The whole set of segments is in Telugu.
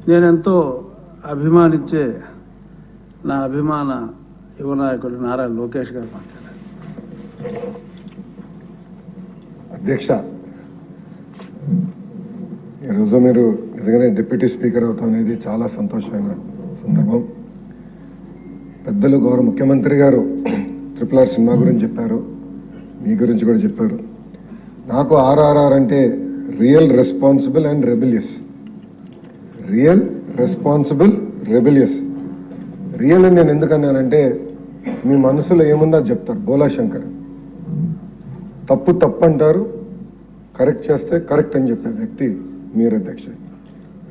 నేనెంతో అభిమానించే నా అభిమాన యువ నాయకుడు నారా లోకేష్ గారు మాట్లాడారు. అధ్యక్ష, ఈరోజు మీరు నిజంగానే డిప్యూటీ స్పీకర్ అవుతాం అనేది చాలా సంతోషమైన సందర్భం. పెద్దలు గౌరవ ముఖ్యమంత్రి గారు RRR సినిమా గురించి చెప్పారు, మీ గురించి కూడా చెప్పారు. నాకు RRR అంటే real responsible and rebellious. Real responsible rebellious. Real అని నేను ఎందుకన్నానంటే మీ మనసులో ఏముందో అది చెప్తారు. బోలా శంకర్ తప్పు తప్పు అంటారు, కరెక్ట్ చేస్తే కరెక్ట్ అని చెప్పే వ్యక్తి మీరు అధ్యక్ష.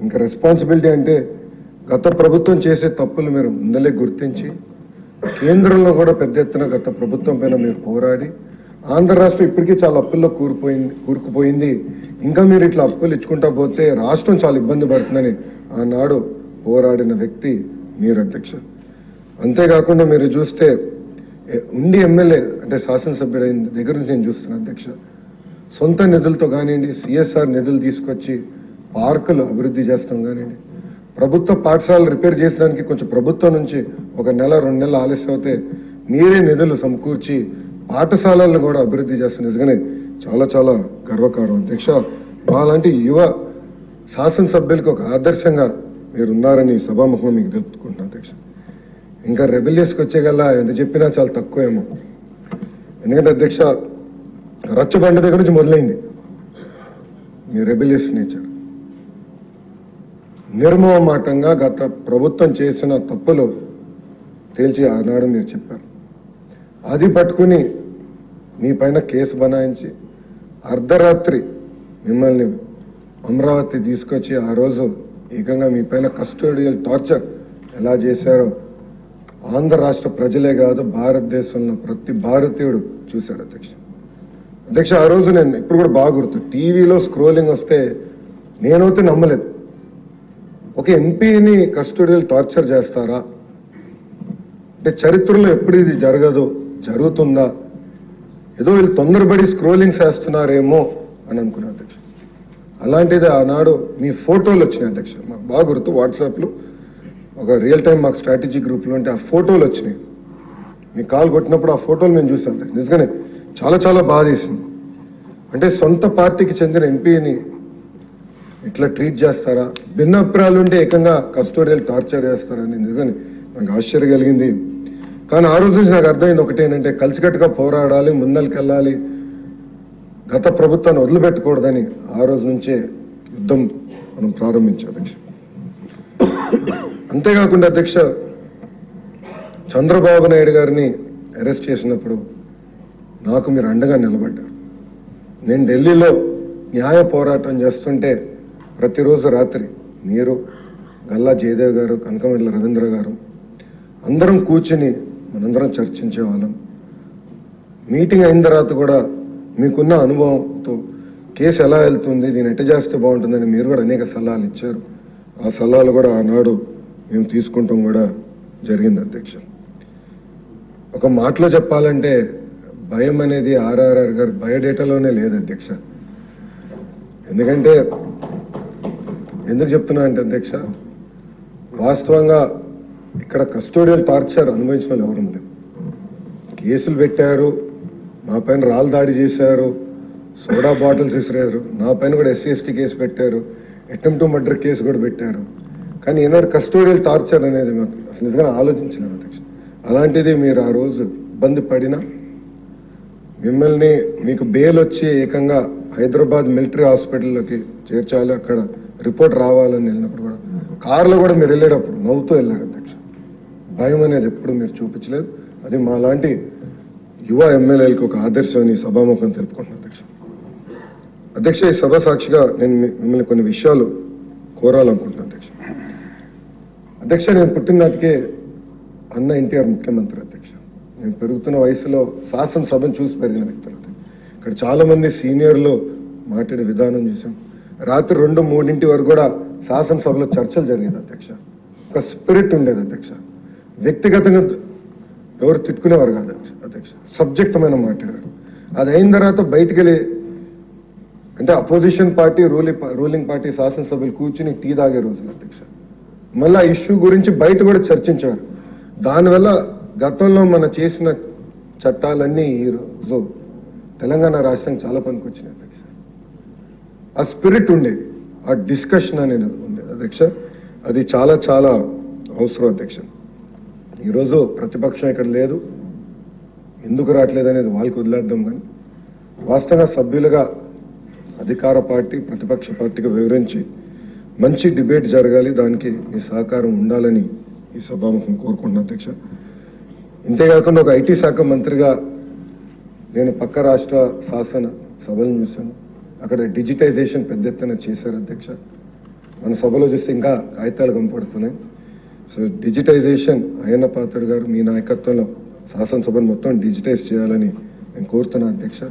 ఇంకా రెస్పాన్సిబిలిటీ అంటే గత ప్రభుత్వం చేసే తప్పులు మీరు ముందలే గుర్తించి కేంద్రంలో కూడా పెద్ద ఎత్తున గత ప్రభుత్వం పైన మీరు పోరాడి ఆంధ్ర రాష్ట్రం ఇప్పటికీ చాలా అప్పుల్లో కూరుకుపోయింది. ఇంకా మీరు ఇట్లా అప్పులు ఇచ్చుకుంటా పోతే రాష్ట్రం చాలా ఇబ్బంది పడుతుందని ఆనాడు పోరాడిన వ్యక్తి మీరు అధ్యక్ష. అంతేకాకుండా మీరు చూస్తే ఉండి ఎమ్మెల్యే అంటే శాసనసభ్యుడైన దగ్గర నుంచి నేను చూస్తున్నాను అధ్యక్ష. సొంత నిధులతో కానివ్వండి, CSR నిధులు తీసుకొచ్చి పార్కులు అభివృద్ధి చేస్తాం కానివ్వండి, ప్రభుత్వ పాఠశాలలు రిపేర్ చేసడానికి కొంచెం ప్రభుత్వం నుంచి 1 నెల 2 నెలలు ఆలస్యం అవుతే మీరే నిధులు సమకూర్చి పాఠశాలలను కూడా అభివృద్ధి చేస్తున్న నిజంగానే చాలా చాలా గర్వకారం అధ్యక్ష. అలాంటి యువ శాసనసభ్యులకు ఒక ఆదర్శంగా మీరు ఉన్నారని సభాముఖంగా మీకు తెలుపుకుంటున్నాను అధ్యక్ష. ఇంకా రెబెలియస్కి వచ్చేగల్లా ఎంత చెప్పినా చాలా తక్కువేమో. ఎందుకంటే అధ్యక్ష, రచ్చబండ దగ్గర నుంచి మొదలైంది మీ రెబెలియస్ నేచర్. నిర్మోహమాటంగా గత ప్రభుత్వం చేసిన తప్పులు తేల్చి ఆనాడు మీరు చెప్పారు. అది పట్టుకుని మీ పైన కేసు బనాయించి అర్ధరాత్రి మిమ్మల్ని అమరావతి తీసుకొచ్చి ఆ రోజు ఏకంగా మీ పైన కస్టోడియల్ టార్చర్ ఎలా చేశారో ఆంధ్ర రాష్ట్ర ప్రజలే కాదు భారతదేశంలో ప్రతి భారతీయుడు చూశాడు అధ్యక్ష. అధ్యక్ష, ఆ రోజు నేను ఇప్పుడు కూడా బాగా గుర్తు, టీవీలో స్క్రోలింగ్ వస్తే నేనైతే నమ్మలేదు. ఒక ఎంపీని కస్టోడియల్ టార్చర్ చేస్తారా అంటే చరిత్రలో ఎప్పుడు ఇది జరగదు, జరుగుతుందా, ఏదో వీళ్ళు తొందరపడి స్క్రోలింగ్స్ వేస్తున్నారేమో అని అనుకున్నా అధ్యక్ష. అలాంటిది ఆనాడు మీ ఫోటోలు వచ్చినాయి అధ్యక్ష. మాకు బాగా గుర్తు, వాట్సాప్లో ఒక రియల్ టైం మాకు స్ట్రాటజీ గ్రూప్లో అంటే ఆ ఫోటోలు వచ్చినాయి. మీ కాల్ కొట్టినప్పుడు ఆ ఫోటోలు నేను చూసాను. నిజంగానే చాలా చాలా బాధ వేసింది. అంటే సొంత పార్టీకి చెందిన ఎంపీని ఇట్లా ట్రీట్ చేస్తారా, భిన్న అభిప్రాయాలు ఉంటే ఏకంగా కస్టోడియల్ టార్చర్ చేస్తారని నిజంగా నాకు ఆశ్చర్యం కలిగింది. కానీ ఆ రోజు నుంచి నాకు అర్థమైంది ఒకటేనంటే కలిసికట్టుగా పోరాడాలి, ముందరికెళ్ళాలి, గత ప్రభుత్వాన్ని వదిలిపెట్టకూడదని ఆ రోజు నుంచే యుద్ధం మనం ప్రారంభించాం అధ్యక్ష. అంతేకాకుండా అధ్యక్ష, చంద్రబాబు నాయుడు గారిని అరెస్ట్ చేసినప్పుడు నాకు మీరు అండగా నిలబడ్డారు. నేను ఢిల్లీలో న్యాయ పోరాటం చేస్తుంటే ప్రతిరోజు రాత్రి మీరు, గల్లా జయదేవ్ గారు, కనకమెడల రవీంద్ర గారు అందరం కూర్చుని మనందరం చర్చించేవాళ్ళం. మీటింగ్ అయిన తర్వాత కూడా మీకున్న అనుభవంతో కేసు ఎలా వెళ్తుంది, దీన్ని ఎట్ట చేస్తే బాగుంటుందని మీరు కూడా అనేక సలహాలు ఇచ్చారు. ఆ సలహాలు కూడా ఆనాడు మేము తీసుకుంటాం కూడా జరిగింది అధ్యక్ష. ఒక మాటలో చెప్పాలంటే భయం అనేది RRR గారు బయోడేటాలోనే లేదు అధ్యక్ష. ఎందుకు చెప్తున్నా అంటే అధ్యక్ష, వాస్తవంగా ఇక్కడ కస్టోడియల్ టార్చర్ అనుభవించిన వాళ్ళు ఎవరు లేదు. కేసులు పెట్టారు, మా పైన రాళ్ళు దాడి చేశారు, సోడా బాటిల్స్ ఇసిరారు, నా పైన కూడా SC/ST కేసు పెట్టారు, అటెంప్ట్ టు మర్డర్ కేసు కూడా పెట్టారు. కానీ ఈనాడు కస్టోడియల్ టార్చర్ అనేది మాకు అసలు నిజంగా ఆలోచించిన అధ్యక్ష. అలాంటిది మీరు ఆ రోజు ఇబ్బంది పడినా మిమ్మల్ని మీకు బెయిల్ వచ్చి ఏకంగా హైదరాబాద్ మిలిటరీ హాస్పిటల్లోకి చేర్చాలి, అక్కడ రిపోర్ట్ రావాలని వెళ్ళినప్పుడు కూడా కారులో కూడా మీరు వెళ్ళేటప్పుడు నవ్వుతూ వెళ్ళారు అధ్యక్ష. భయం అనేది ఎప్పుడు మీరు చూపించలేదు. అది మా లాంటి యువ ఎమ్మెల్యేలకు ఒక ఆదర్శం అని సభాముఖం తెలుపుకుంటున్నాను అధ్యక్ష. అధ్యక్ష, ఈ సభ సాక్షిగా నేను మిమ్మల్ని కొన్ని విషయాలు కోరాలనుకుంటున్నాను అధ్యక్ష. అధ్యక్ష, నేను పుట్టిన నాటికే అన్న NTR ముఖ్యమంత్రి అధ్యక్ష. నేను పెరుగుతున్న వయసులో శాసనసభను చూసి పెరిగిన వ్యక్తులు. ఇక్కడ చాలా మంది సీనియర్లు మాట్లాడే విధానం చూసాం. రాత్రి 2-3 వరకు కూడా శాసనసభలో చర్చలు జరిగేది అధ్యక్ష. ఒక స్పిరిట్ ఉండేది అధ్యక్ష. వ్యక్తిగతంగా ఎవరు తిట్టుకునేవారు కాదు అధ్యక్ష, సబ్జెక్టమైన మాట్లాడారు. అది అయిన తర్వాత బయటికి వెళ్ళి అంటే అపోజిషన్ పార్టీ రూలింగ్ పార్టీ శాసనసభ్యులు కూర్చుని టీ తాగే రోజులు అధ్యక్ష. మళ్ళీ ఆ ఇష్యూ గురించి బయట కూడా చర్చించారు. దానివల్ల గతంలో మనం చేసిన చట్టాలన్నీ ఈరోజు తెలంగాణ రాష్ట్రానికి చాలా పనికొచ్చినాయి అధ్యక్ష. ఆ స్పిరిట్ ఉండేది, ఆ డిస్కషన్ అనేది ఉండేది అధ్యక్ష. అది చాలా చాలా అవసరం అధ్యక్ష. ఈరోజు ప్రతిపక్షం ఇక్కడ లేదు, ఎందుకు రావట్లేదు అనేది వాళ్ళకి వదిలేద్దాం. కానీ వాస్తవంగా సభ్యులుగా అధికార పార్టీ ప్రతిపక్ష పార్టీకి వివరించి మంచి డిబేట్ జరగాలి, దానికి మీ సహకారం ఉండాలని ఈ సభాముఖం కోరుకుంటున్నాను అధ్యక్ష. ఇంతేకాకుండా ఒక ఐటీ శాఖ మంత్రిగా నేను పక్క రాష్ట్ర శాసన సభలను చూశాను. అక్కడ డిజిటైజేషన్ పెద్ద ఎత్తున చేశారు అధ్యక్ష. మన సభలో చూస్తే ఇంకా కాగితాలు కనపడుతున్నాయి. సో డిజిటైజేషన్ అయ్యన్న పాత్రుడు గారు మీ నాయకత్వంలో శాసనసభను మొత్తం డిజిటైజ్ చేయాలని నేను కోరుతున్నాను అధ్యక్ష.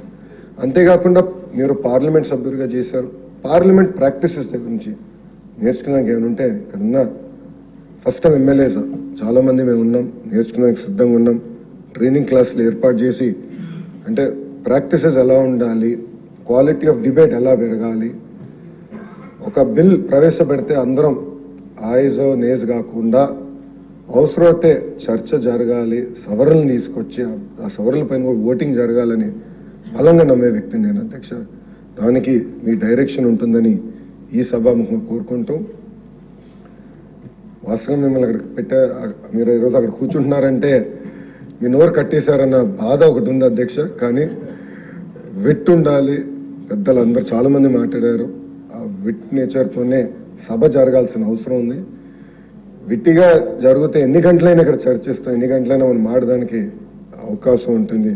అంతేకాకుండా మీరు పార్లమెంట్ సభ్యులుగా చేశారు, పార్లమెంట్ ప్రాక్టీసెస్ దగ్గర నుంచి నేర్చుకున్నాక ఏమైనా ఉంటే ఇక్కడ ఉన్న ఫస్ట్ టైం ఎమ్మెల్యేస్ చాలా మంది మేము ఉన్నాం, నేర్చుకున్నాక సిద్ధంగా ఉన్నాం. ట్రైనింగ్ క్లాసులు ఏర్పాటు చేసి అంటే ప్రాక్టీసెస్ ఎలా ఉండాలి, క్వాలిటీ ఆఫ్ డిబేట్ ఎలా పెరగాలి, ఒక బిల్ ప్రవేశపెడితే అందరం ఆయిజో నేజ్ కాకుండా అవసరమైతే చర్చ జరగాలి, సవరణలు తీసుకొచ్చి ఆ సవరణల పైన కూడా ఓటింగ్ జరగాలని బలంగా నమ్మే వ్యక్తిని నేను అధ్యక్ష. దానికి మీ డైరెక్షన్ ఉంటుందని ఈ సభాముఖంగా కోరుకుంటూ, వాస్తవంగా మిమ్మల్ని అక్కడ మీరు ఈరోజు అక్కడ కూర్చుంటున్నారంటే మీ నోరు కట్టేశారన్న బాధ ఒకటి ఉంది అధ్యక్ష. కానీ విట్ ఉండాలి, పెద్దలు అందరు చాలా మంది మాట్లాడారు, ఆ విట్ నేచర్తోనే సభ జరగాల్సిన అవసరం ఉంది. విట్టిగా జరిగితే ఎన్ని గంటలైనా ఇక్కడ చర్చిస్తాం, ఎన్ని గంటలైనా మనం మాడడానికి అవకాశం ఉంటుంది.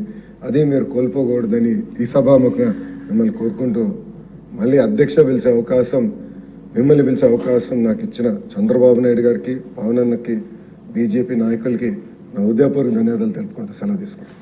అది మీరు కోల్పోకూడదని ఈ సభాముఖంగా మిమ్మల్ని కోరుకుంటూ, మళ్ళీ అధ్యక్ష మిమ్మల్ని పిలిచే అవకాశం నాకు ఇచ్చిన చంద్రబాబు నాయుడు గారికి, పవన్ అన్నకి, బీజేపీ నాయకులకి నా హృదయపూర్వక ధన్యవాదాలు తెలుపుకుంటూ సెలవు తీసుకుంటాను.